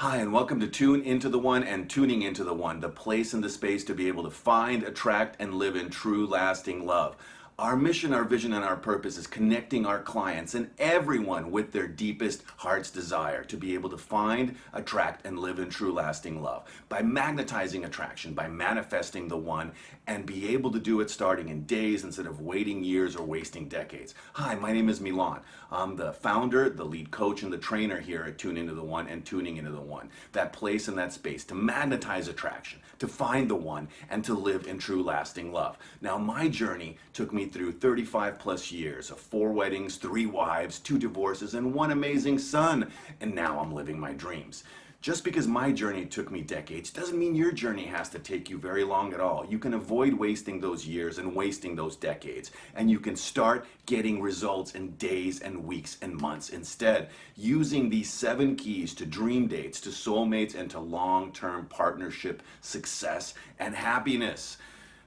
Hi, and welcome to Tune Into the One and Tuning Into the One, the place and the space to be able to find, attract, and live in true, lasting love. Our mission, our vision, and our purpose is connecting our clients and everyone with their deepest heart's desire to be able to find, attract, and live in true, lasting love by magnetizing attraction, by manifesting the one, and be able to do it starting in days instead of waiting years or wasting decades. Hi, my name is Milan. I'm the founder, the lead coach, and the trainer here at Tune Into the One and Tuning Into the One. That place and that space to magnetize attraction, to find the one, and to live in true, lasting love. Now, my journey took me through 35 plus years of 4 weddings, 3 wives, 2 divorces, and 1 amazing son. And now I'm living my dreams. Just because my journey took me decades doesn't mean your journey has to take you very long at all. You can avoid wasting those years and wasting those decades, and you can start getting results in days and weeks and months instead, using these 7 keys to dream dates, to soulmates, and to long-term partnership success and happiness.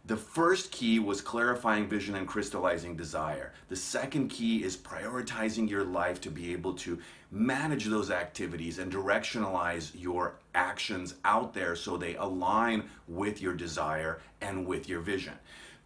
The first key was clarifying vision and crystallizing desire. The second key is prioritizing your life to be able to manage those activities and directionalize your actions out there so they align with your desire and with your vision.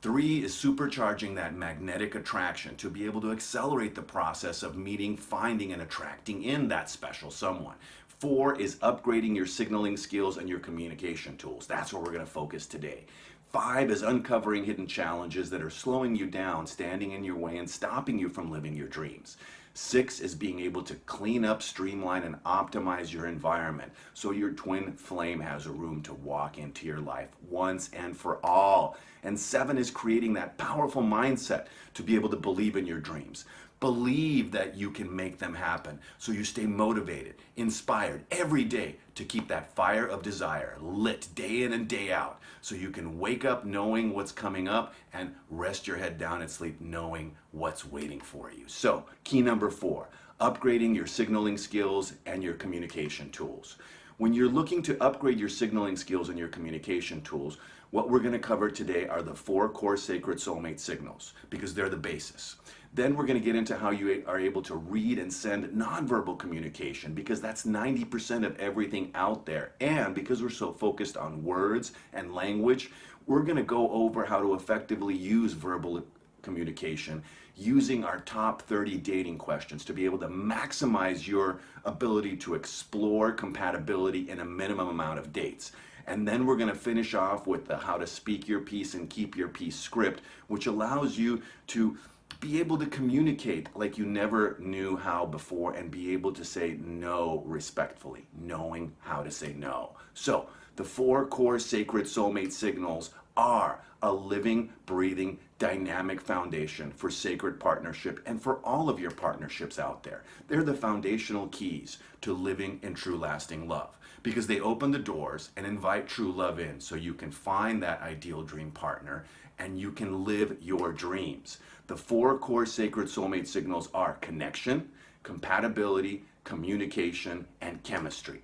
3 is supercharging that magnetic attraction to be able to accelerate the process of meeting, finding, and attracting in that special someone. 4 is upgrading your signaling skills and your communication tools. That's where we're going to focus today. 5 is uncovering hidden challenges that are slowing you down, standing in your way, and stopping you from living your dreams. 6 is being able to clean up, streamline, and optimize your environment so your twin flame has a room to walk into your life once and for all. And 7 is creating that powerful mindset to be able to believe in your dreams. Believe that you can make them happen so you stay motivated, inspired every day to keep that fire of desire lit day in and day out so you can wake up knowing what's coming up and rest your head down and sleep knowing what's waiting for you. So, key number 4, upgrading your signaling skills and your communication tools. When you're looking to upgrade your signaling skills and your communication tools, what we're going to cover today are the 4 core sacred soulmate signals because they're the basis. Then we're going to get into how you are able to read and send nonverbal communication because that's 90% of everything out there. And because we're so focused on words and language, we're going to go over how to effectively use verbal communication using our top 30 dating questions to be able to maximize your ability to explore compatibility in a minimum amount of dates. And then we're going to finish off with the how to speak your piece and keep your piece script, which allows you to be able to communicate like you never knew how before and be able to say no respectfully, knowing how to say no. So the 4 core sacred soulmate signals are a living, breathing, dynamic foundation for sacred partnership and for all of your partnerships out there. They're the foundational keys to living in true lasting love because they open the doors and invite true love in so you can find that ideal dream partner and you can live your dreams. The 4 core sacred soulmate signals are connection, compatibility, communication, and chemistry.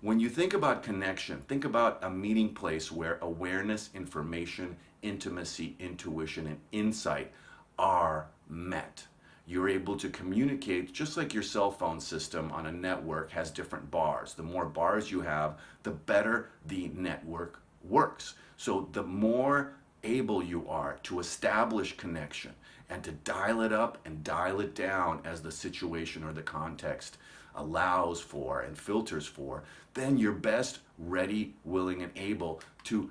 When you think about connection, think about a meeting place where awareness, information, intimacy, intuition, and insight are met. You're able to communicate just like your cell phone system on a network has different bars. The more bars you have, the better the network works. So the more able you are to establish connection and to dial it up and dial it down as the situation or the context allows for and filters for, then you're best ready, willing, and able to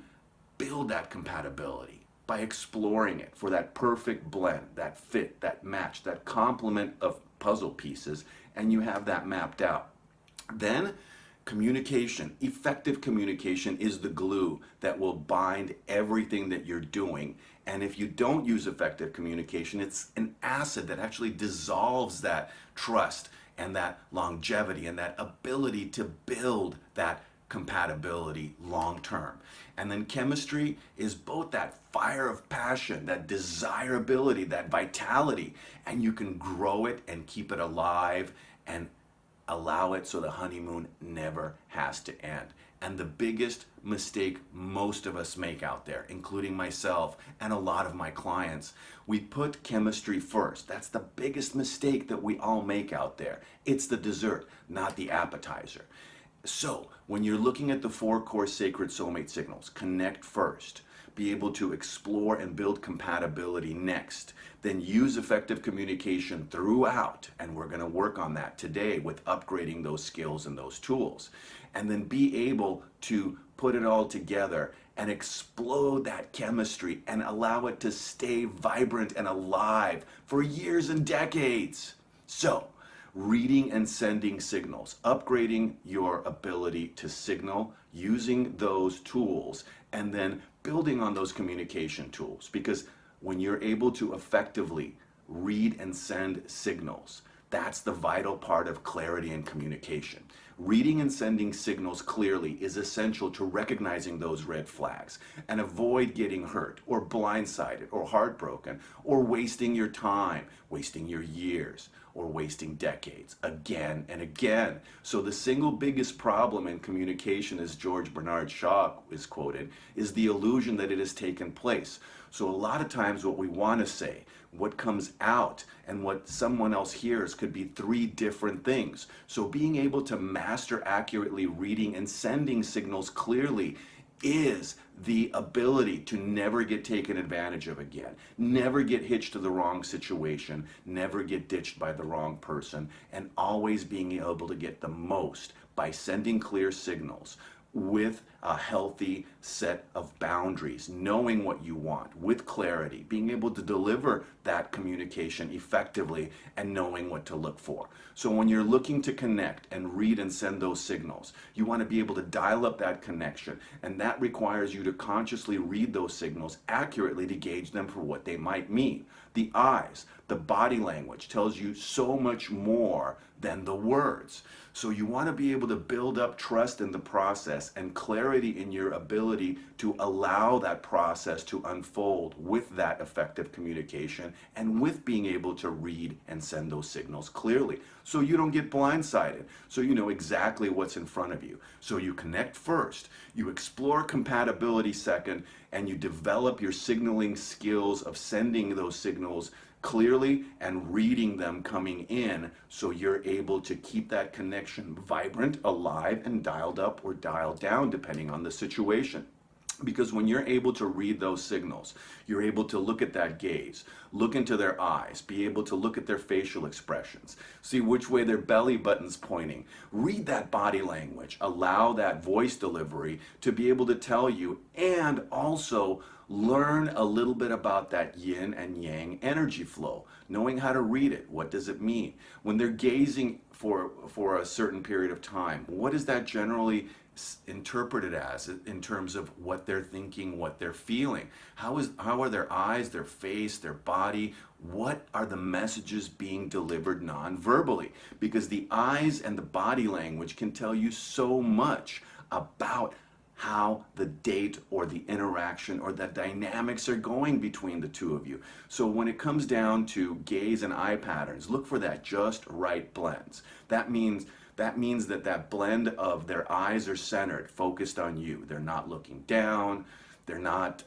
build that compatibility by exploring it for that perfect blend, that fit, that match, that complement of puzzle pieces, and you have that mapped out. Then communication, effective communication is the glue that will bind everything that you're doing. And if you don't use effective communication, it's an acid that actually dissolves that trust and that longevity and that ability to build that compatibility long term. And then chemistry is both that fire of passion, that desirability, that vitality, and you can grow it and keep it alive and allow it so the honeymoon never has to end. And the biggest mistake most of us make out there, including myself and a lot of my clients, we put chemistry first. That's the biggest mistake that we all make out there. It's the dessert, not the appetizer. So, when you're looking at the four core sacred soulmate signals, connect first, be able to explore and build compatibility next, then use effective communication throughout. And we're going to work on that today with upgrading those skills and those tools. And then be able to put it all together and explode that chemistry and allow it to stay vibrant and alive for years and decades. So, reading and sending signals, upgrading your ability to signal, using those tools, and then building on those communication tools. Because when you're able to effectively read and send signals, that's the vital part of clarity and communication. Reading and sending signals clearly is essential to recognizing those red flags and avoid getting hurt or blindsided or heartbroken or wasting your time, wasting your years, or wasting decades again and again. So the single biggest problem in communication, as George Bernard Shaw is quoted, is the illusion that it has taken place. So a lot of times what we want to say, what comes out, and what someone else hears could be three different things. So being able to master accurately reading and sending signals clearly is the ability to never get taken advantage of again, never get hitched to the wrong situation, never get ditched by the wrong person, and always being able to get the most by sending clear signals with a healthy set of boundaries, knowing what you want with clarity, being able to deliver that communication effectively, and knowing what to look for. So when you're looking to connect and read and send those signals, you want to be able to dial up that connection, and that requires you to consciously read those signals accurately to gauge them for what they might mean. The eyes, the body language tells you so much more than the words. So you want to be able to build up trust in the process and clarity in your ability to allow that process to unfold with that effective communication and with being able to read and send those signals clearly so you don't get blindsided, so you know exactly what's in front of you. So you connect first, you explore compatibility second, and you develop your signaling skills of sending those signals clearly and reading them coming in so you're able to keep that connection vibrant, alive, and dialed up or dialed down depending on the situation. Because when you're able to read those signals, you're able to look at that gaze, look into their eyes, be able to look at their facial expressions, see which way their belly button's pointing, read that body language, allow that voice delivery to be able to tell you, and also learn a little bit about that yin and yang energy flow, knowing how to read it. What does it mean? When they're gazing for a certain period of time, what is that generally interpreted as in terms of what they're thinking, what they're feeling? How are their eyes, their face, their body? What are the messages being delivered non-verbally? Because the eyes and the body language can tell you so much about how the date or the interaction or the dynamics are going between the two of you. So when it comes down to gaze and eye patterns, look for that just right blends. That means that blend of their eyes are centered, focused on you. They're not looking down, they're not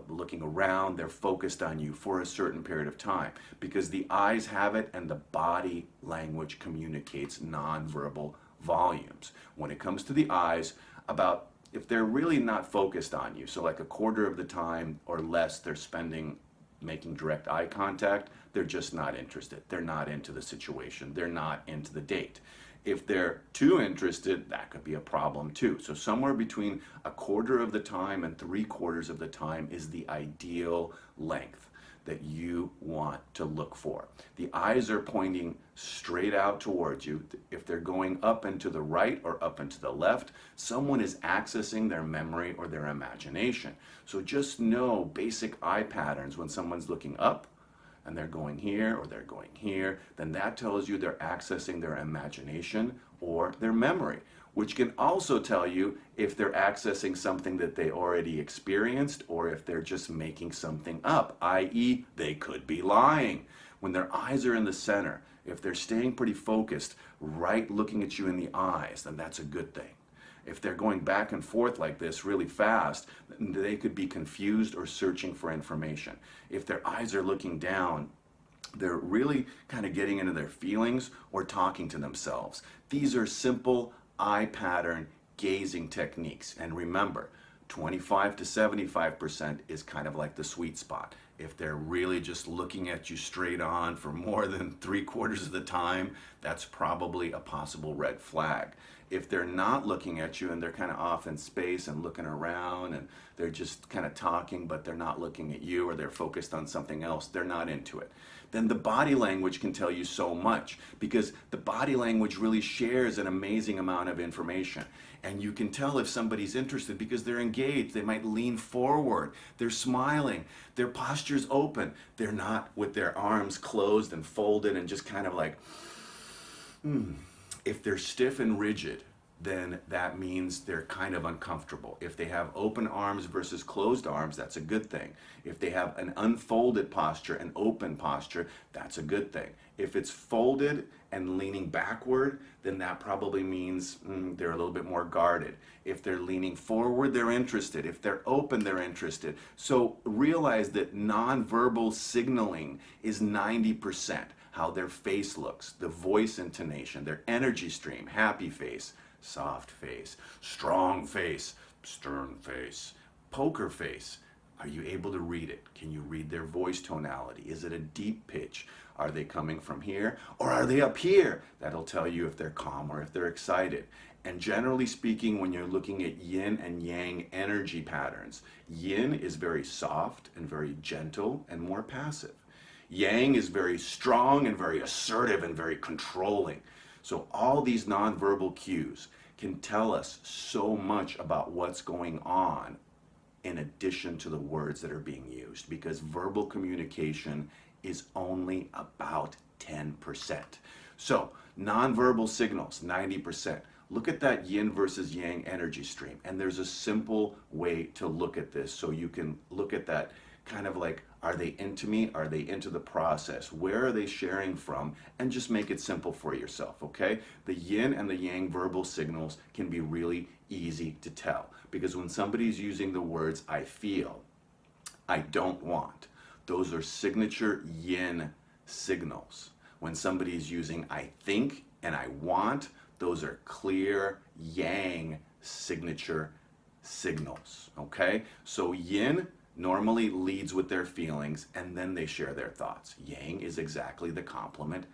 looking around, they're focused on you for a certain period of time because the eyes have it and the body language communicates nonverbal volumes. When it comes to the eyes, about if they're really not focused on you, so like a quarter of the time or less they're spending making direct eye contact, they're just not interested. They're not into the situation. They're not into the date. If they're too interested, that could be a problem too. So somewhere between a quarter of the time and 3/4 of the time is the ideal length that you want to look for. The eyes are pointing straight out towards you. If they're going up and to the right or up and to the left, someone is accessing their memory or their imagination. So just know basic eye patterns. When someone's looking up and they're going here or they're going here, then that tells you they're accessing their imagination or their memory, which can also tell you if they're accessing something that they already experienced or if they're just making something up, i.e. they could be lying. When their eyes are in the center, if they're staying pretty focused, right looking at you in the eyes, then that's a good thing. If they're going back and forth like this really fast, they could be confused or searching for information. If their eyes are looking down, they're really kind of getting into their feelings or talking to themselves. These are simple eye pattern gazing techniques. And remember, 25 to 75% is kind of like the sweet spot. If they're really just looking at you straight on for more than 3/4 of the time, that's probably a possible red flag. If they're not looking at you and they're kind of off in space and looking around and they're just kind of talking but they're not looking at you, or they're focused on something else, they're not into it. Then the body language can tell you so much, because the body language really shares an amazing amount of information. And you can tell if somebody's interested because they're engaged. They might lean forward, they're smiling, their posture's open. They're not with their arms closed and folded and just kind of like, If they're stiff and rigid, then that means they're kind of uncomfortable. If they have open arms versus closed arms, that's a good thing. If they have an unfolded posture and open posture, that's a good thing. If it's folded and leaning backward, then that probably means they're a little bit more guarded. If they're leaning forward, they're interested. If they're open, they're interested. So realize that nonverbal signaling is 90%. How their face looks, the voice intonation, their energy stream, happy face, soft face, strong face, stern face, poker face. Are you able to read it? Can you read their voice tonality? Is it a deep pitch? Are they coming from here or are they up here? That'll tell you if they're calm or if they're excited. And generally speaking, when you're looking at yin and yang energy patterns, yin is very soft and very gentle and more passive. Yang is very strong and very assertive and very controlling. So all these nonverbal cues can tell us so much about what's going on in addition to the words that are being used, because verbal communication is only about 10%. So nonverbal signals, 90%. Look at that yin versus yang energy stream. And there's a simple way to look at this so you can look at that kind of like, are they into me? Are they into the process? Where are they sharing from? And just make it simple for yourself, okay? The yin and the yang verbal signals can be really easy to tell, because when somebody's using the words I feel, I don't want, those are signature yin signals. When somebody's using I think and I want, those are clear yang signature signals, okay? So yin normally leads with their feelings and then they share their thoughts. Yang is exactly the complement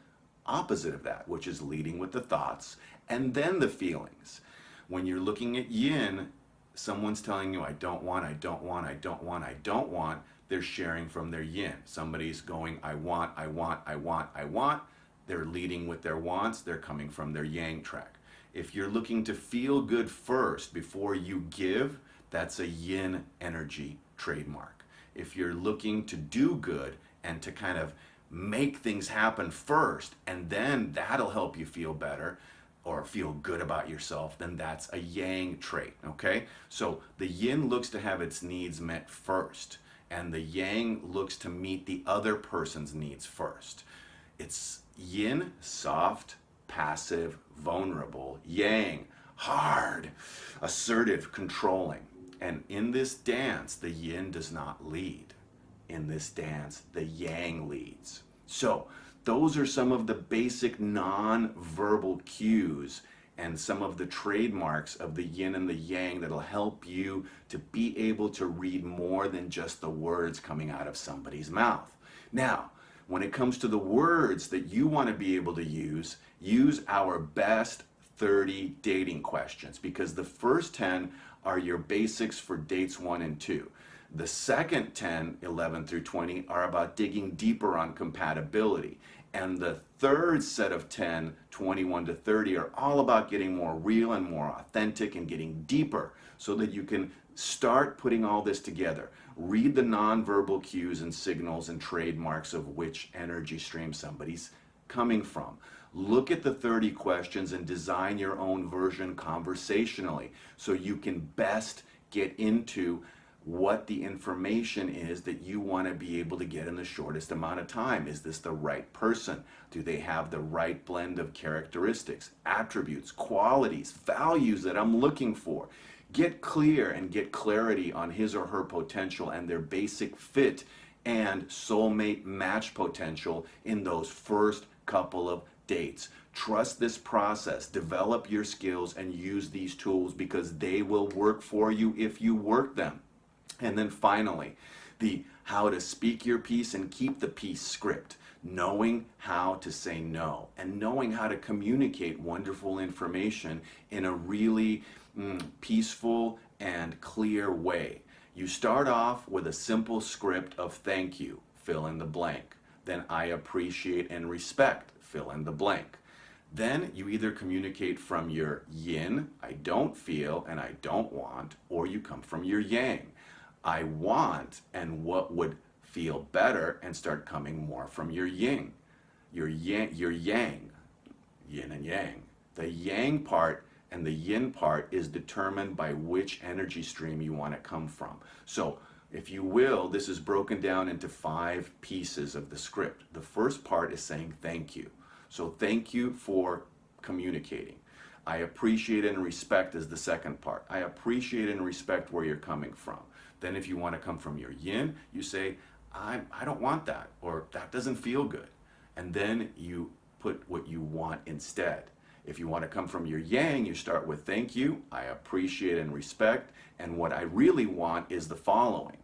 opposite of that, which is leading with the thoughts and then the feelings. When you're looking at yin, someone's telling you I don't want, I don't want, I don't want, I don't want, they're sharing from their yin. Somebody's going I want, I want, I want, I want, they're leading with their wants, they're coming from their yang track. If you're looking to feel good first before you give, that's a yin energy trademark. If you're looking to do good and to kind of make things happen first, and then that'll help you feel better or feel good about yourself, then that's a yang trait, okay? So the yin looks to have its needs met first, and the yang looks to meet the other person's needs first. It's yin, soft, passive, vulnerable. Yang, hard, assertive, controlling. And in this dance, the yin does not lead. In this dance, the yang leads. So those are some of the basic non-verbal cues and some of the trademarks of the yin and the yang that'll help you to be able to read more than just the words coming out of somebody's mouth. Now, when it comes to the words that you want to be able to use our best 30 dating questions, because the first 10 are your basics for dates 1 and 2. The second 10, 11 through 20, are about digging deeper on compatibility. And the third set of 10, 21 to 30, are all about getting more real and more authentic and getting deeper so that you can start putting all this together. Read the nonverbal cues and signals and trademarks of which energy stream somebody's coming from. Look at the 30 questions and design your own version conversationally so you can best get into what the information is that you want to be able to get in the shortest amount of time. Is this the right person? Do they have the right blend of characteristics, attributes, qualities, values that I'm looking for? Get clear and get clarity on his or her potential and their basic fit and soulmate match potential in those first couple of dates. Trust this process, develop your skills, and use these tools because they will work for you if you work them. And then finally, the how to speak your piece and keep the piece script. Knowing how to say no and knowing how to communicate wonderful information in a really peaceful and clear way. You start off with a simple script of thank you, fill in the blank. Then I appreciate and respect, fill in the blank. Then you either communicate from your yin, I don't feel and I don't want, or you come from your yang, I want and what would feel better, and start coming more from your yin, your yang, yin and yang. The yang part and the yin part is determined by which energy stream you want to come from. So if you will, this is broken down into 5 pieces of the script. The first part is saying thank you. So thank you for communicating. I appreciate and respect is the second part. I appreciate and respect where you're coming from. Then if you want to come from your yin, you say, I don't want that, or that doesn't feel good. And then you put what you want instead. If you want to come from your yang, you start with thank you, I appreciate and respect, and what I really want is the following.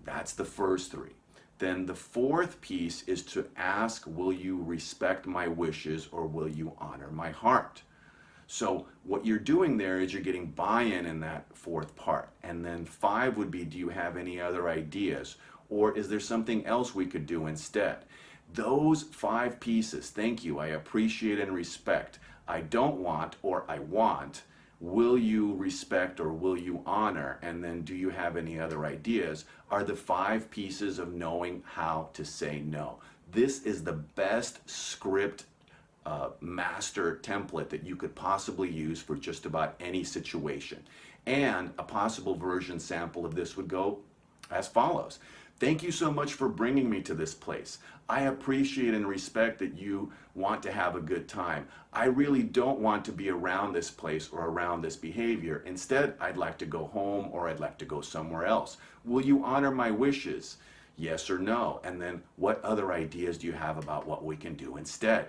That's the first 3. Then the fourth piece is to ask, will you respect my wishes or will you honor my heart? So what you're doing there is you're getting buy-in in that fourth part. And then 5 would be, do you have any other ideas? Or is there something else we could do instead? Those 5 pieces, thank you, I appreciate and respect, I don't want or I want, will you respect or will you honor, and then do you have any other ideas, are the 5 pieces of knowing how to say no. This is the best script master template that you could possibly use for just about any situation. And a possible version sample of this would go as follows. Thank you so much for bringing me to this place. I appreciate and respect that you want to have a good time. I really don't want to be around this place or around this behavior. Instead, I'd like to go home or I'd like to go somewhere else. Will you honor my wishes? Yes or no? And then what other ideas do you have about what we can do instead?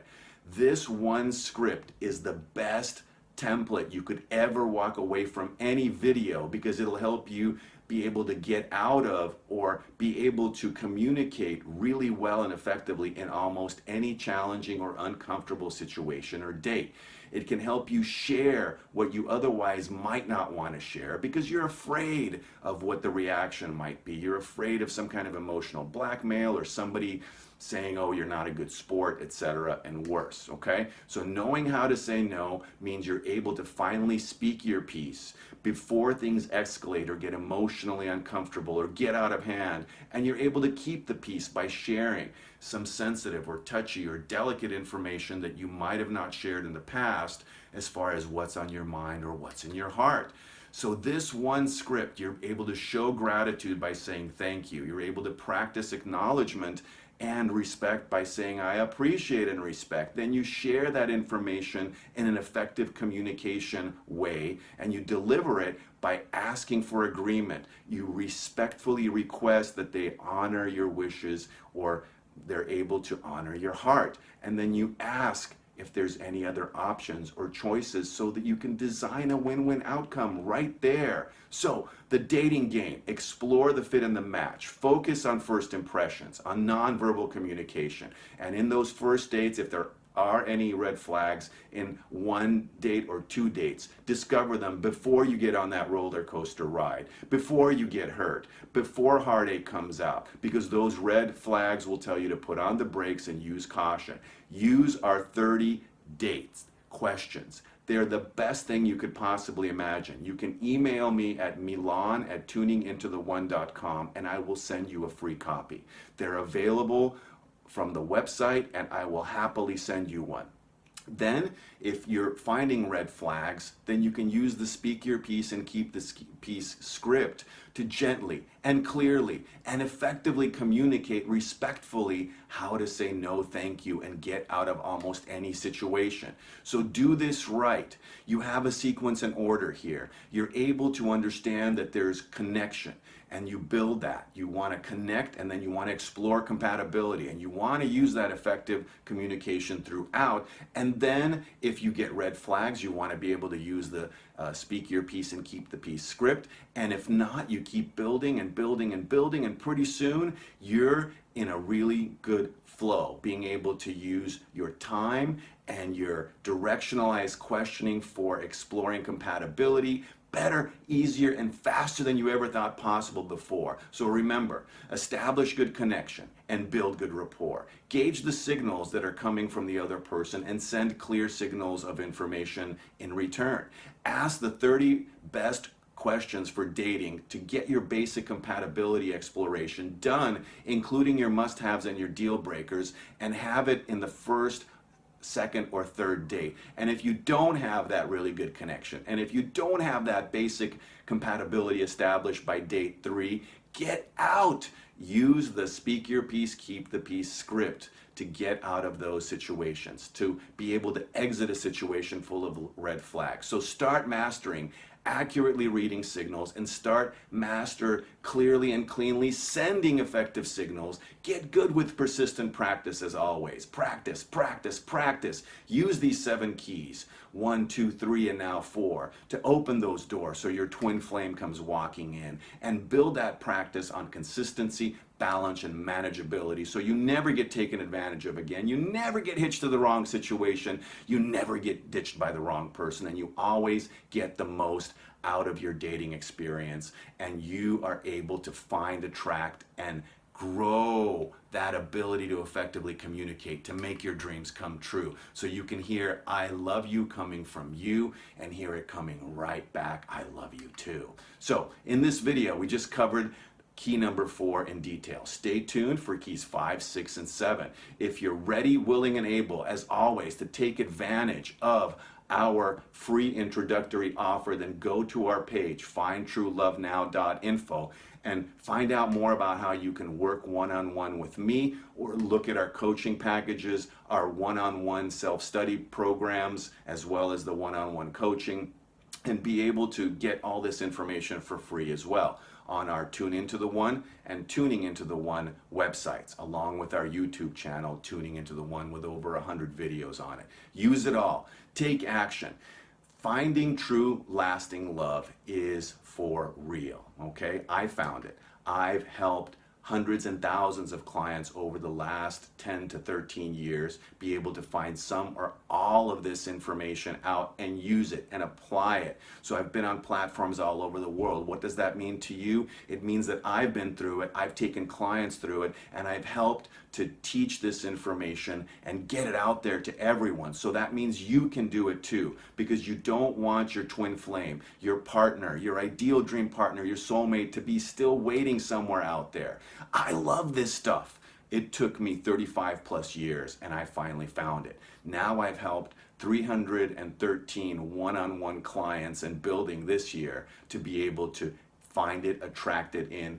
This one script is the best template you could ever walk away from any video, because it'll help you be able to get out of or be able to communicate really well and effectively in almost any challenging or uncomfortable situation or date. It can help you share what you otherwise might not want to share because you're afraid of what the reaction might be. You're afraid of some kind of emotional blackmail or somebody saying, oh, you're not a good sport, etc., and worse, okay? So knowing how to say no means you're able to finally speak your piece before things escalate or get emotionally uncomfortable or get out of hand, and you're able to keep the peace by sharing some sensitive or touchy or delicate information that you might have not shared in the past as far as what's on your mind or what's in your heart. So this one script, you're able to show gratitude by saying thank you. You're able to practice acknowledgement and respect by saying I appreciate and respect. Then you share that information in an effective communication way, and you deliver it by asking for agreement. You respectfully request that they honor your wishes or they're able to honor your heart. And then you ask if there's any other options or choices so that you can design a win-win outcome right there. So the dating game, explore the fit and the match, focus on first impressions, on nonverbal communication. And in those first dates, if there are any red flags in 1 date or 2 dates, discover them before you get on that roller coaster ride, before you get hurt, before heartache comes out, because those red flags will tell you to put on the brakes and use caution. Use our 30 dates questions. They're the best thing you could possibly imagine. You can email me at milan@tuningintotheone.com and I will send you a free copy. They're available from the website and I will happily send you one. Then, if you're finding red flags, then you can use the speak your piece and keep the piece script to gently and clearly and effectively communicate respectfully how to say no thank you and get out of almost any situation. So do this right. You have a sequence and order here. You're able to understand that there's connection, and you build that. You want to connect, and then you want to explore compatibility, and you want to use that effective communication throughout. And then if you get red flags, you want to be able to use the speak your piece and keep the peace script. And if not, you keep building and building and building, and pretty soon you're in a really good flow, being able to use your time and your directionalized questioning for exploring compatibility better, easier, and faster than you ever thought possible before. So remember, establish good connection and build good rapport. Gauge the signals that are coming from the other person and send clear signals of information in return. Ask the 30 best questions for dating to get your basic compatibility exploration done, including your must-haves and your deal breakers, and have it in the first, second, or third date. And if you don't have that really good connection, and if you don't have that basic compatibility established by date 3, get out. Use the speak your piece, keep the peace script to get out of those situations, to be able to exit a situation full of red flags. So start mastering accurately reading signals, and start master clearly and cleanly sending effective signals. Get good with persistent practice as always. Practice, practice, practice. Use these 7 keys, 1, 2, 3, and now 4, to open those doors so your twin flame comes walking in, and build that practice on consistency, balance, and manageability, so you never get taken advantage of again. You never get hitched to the wrong situation. You never get ditched by the wrong person, and you always get the most out of your dating experience, and you are able to find, attract, and grow that ability to effectively communicate, to make your dreams come true. So you can hear I love you coming from you, and hear it coming right back, I love you too. So in this video, we just covered key number 4 in detail. Stay tuned for keys 5, 6, and 7. If you're ready, willing, and able, as always, to take advantage of our free introductory offer, then go to our page, findtruelovenow.info, and find out more about how you can work one-on-one with me, or look at our coaching packages, our one-on-one self-study programs, as well as the one-on-one coaching, and be able to get all this information for free as well on our Tune Into the One and Tuning Into the One websites, along with our YouTube channel, Tuning Into the One, with over 100 videos on it. Use it all. Take action. Finding true, lasting love is for real, okay? I found it. I've helped hundreds and thousands of clients over the last 10 to 13 years be able to find some or all of this information out and use it and apply it. So I've been on platforms all over the world. What does that mean to you? It means that I've been through it, I've taken clients through it, and I've helped to teach this information and get it out there to everyone. So that means you can do it too, because you don't want your twin flame, your partner, your ideal dream partner, your soulmate to be still waiting somewhere out there. I love this stuff. It took me 35 plus years, and I finally found it. Now I've helped 313 one-on-one clients and building this year to be able to find it, attract it in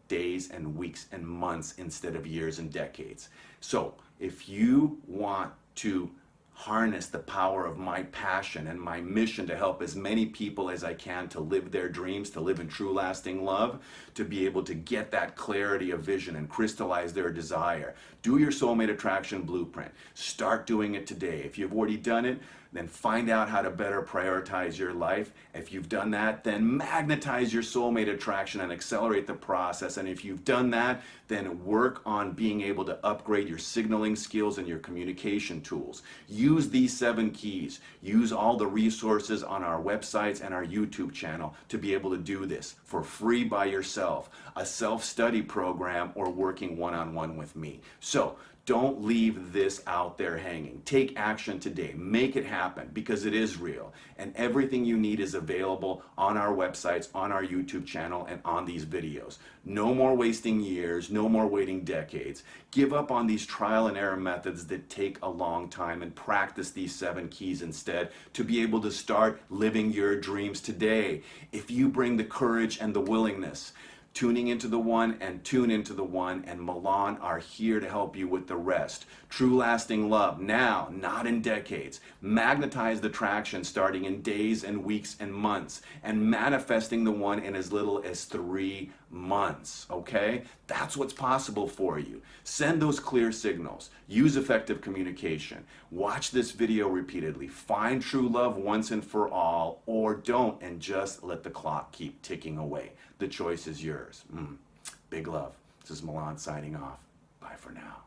days and weeks and months instead of years and decades. So if you want to harness the power of my passion and my mission to help as many people as I can to live their dreams, to live in true lasting love, to be able to get that clarity of vision and crystallize their desire, do your soulmate attraction blueprint. Start doing it today. If you've already done it, then find out how to better prioritize your life. If you've done that, then magnetize your soulmate attraction and accelerate the process. And if you've done that, then work on being able to upgrade your signaling skills and your communication tools. Use these 7 keys. Use all the resources on our websites and our YouTube channel to be able to do this for free by yourself. a self-study program, or working one-on-one with me. So don't leave this out there hanging. Take action today. Make it happen, because it is real. And everything you need is available on our websites, on our YouTube channel, and on these videos. No more wasting years, no more waiting decades. Give up on these trial and error methods that take a long time and practice these 7 keys instead to be able to start living your dreams today. If you bring the courage and the willingness, tuning into the one and tune into the one, and Milan are here to help you with the rest. True lasting love now, not in decades. Magnetize the traction starting in days and weeks and months, and manifesting the one in as little as 3 months, okay? That's what's possible for you. Send those clear signals. Use effective communication. Watch this video repeatedly. Find true love once and for all, or don't, and just let the clock keep ticking away. The choice is yours. Big love. This is Milan signing off. Bye for now.